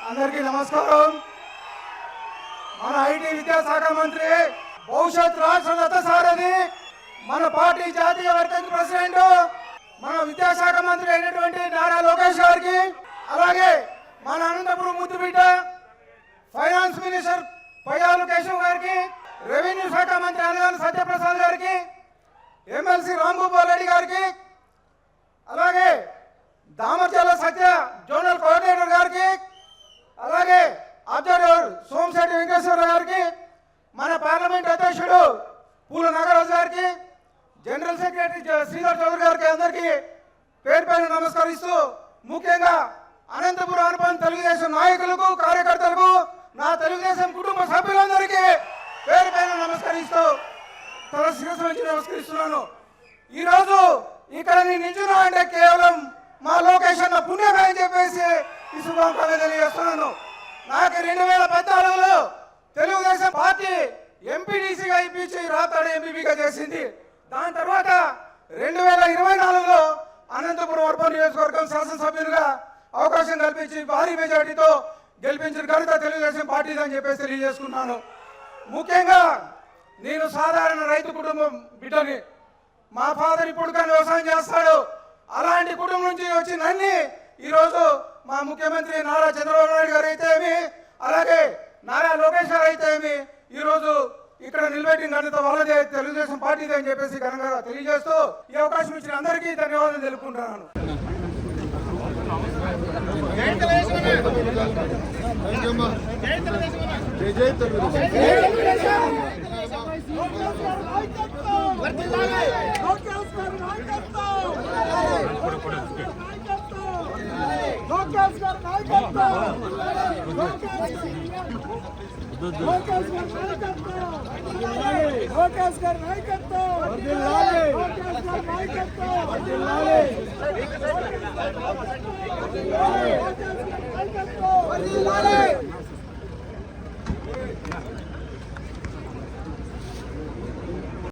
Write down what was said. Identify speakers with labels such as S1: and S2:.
S1: అందరికీ నమస్కారం। మన ఐటీ విద్యాశాఖ మంత్రి భవిష్యత్ రాష్ట్ర రథసారథి మన పార్టీ జాతీయ వర్కింగ్ ప్రెసిడెంట్ మన విద్యాశాఖ మంత్రి అయినటువంటి నారా లోకేష్ గారికి, అలాగే మన అనంతపురం ముద్దుబిడ్డ ఫైనాన్స్ మినిస్టర్ పయ్యావుల కేశవ్ గారికి, రెవెన్యూ శాఖ మంత్రి అనగాని సత్యప్రసాద్ గారికి, ఎమ్మెల్సీ రాంగోపాల్ రెడ్డి గారికి, అలాగే దామర్చల్ల సత్య జోనల్ కోఆర్డినేటర్ గారికి, అలాగే అబ్జర్వర్ సోమశెట్టి వెంకటేశ్వర గారికి, మన పార్లమెంట్ అధ్యక్షుడు పూల నాగరాజు గారికి, జనరల్ సెక్రటరీ శ్రీధర్ చౌదరి గారికి అందరికీ పేరు పేరు నమస్కరిస్తూ, ముఖ్యంగా అనంతపురం అనుపం తెలుగుదేశం నాయకులకు, కార్యకర్తలకు, నా తెలుగుదేశం కుటుంబ సభ్యులందరికీ పేరు పేరు నమస్కరిస్తూ తల శిరస్సు నుంచి నమస్కరిస్తున్నాను। ఈరోజు ఇక్కడ నేను నిల్చున్నా అంటే కేవలం మా లోకేష్ అన్న పుణ్యమే అని చెప్పేసి ఈ శుభాకాంక్షలు తెలియజేస్తున్నాను। నాకు 2014లో తెలుగుదేశం పార్టీ ఎంపీడీసీగా ఇప్పించి రాతాడు ఎంపీగా చేసింది। దాని తర్వాత 2024లో అనంతపురం అర్బన్ నియోజకవర్గం శాసనసభ్యులుగా అవకాశం కల్పించి భారీ మెజార్టీతో గెలిపించిన ఘనత తెలుగుదేశం పార్టీది అని చెప్పేసి తెలియజేసుకున్నాను। ముఖ్యంగా నేను సాధారణ రైతు కుటుంబం బిడ్డని, మా ఫాదర్ ఇప్పుడు కానీ వ్యవసాయం చేస్తాడు। అలాంటి కుటుంబం నుంచి వచ్చి నన్ను ఈరోజు మా ముఖ్యమంత్రి నారా చంద్రబాబు నాయుడు గారు అయితే ఏమి, అలాగే నారా లోకేష్ గారు అయితే ఏమి ఈరోజు ఇక్కడ నిలబెట్టిన ఘనత వాళ్ళదే, తెలుగుదేశం పార్టీదే అని చెప్పేసి ఘనంగా తెలియజేస్తూ ఈ అవకాశం ఇచ్చిన అందరికీ ధన్యవాదాలు తెలుపుకుంటున్నాను।
S2: నాయకత్వం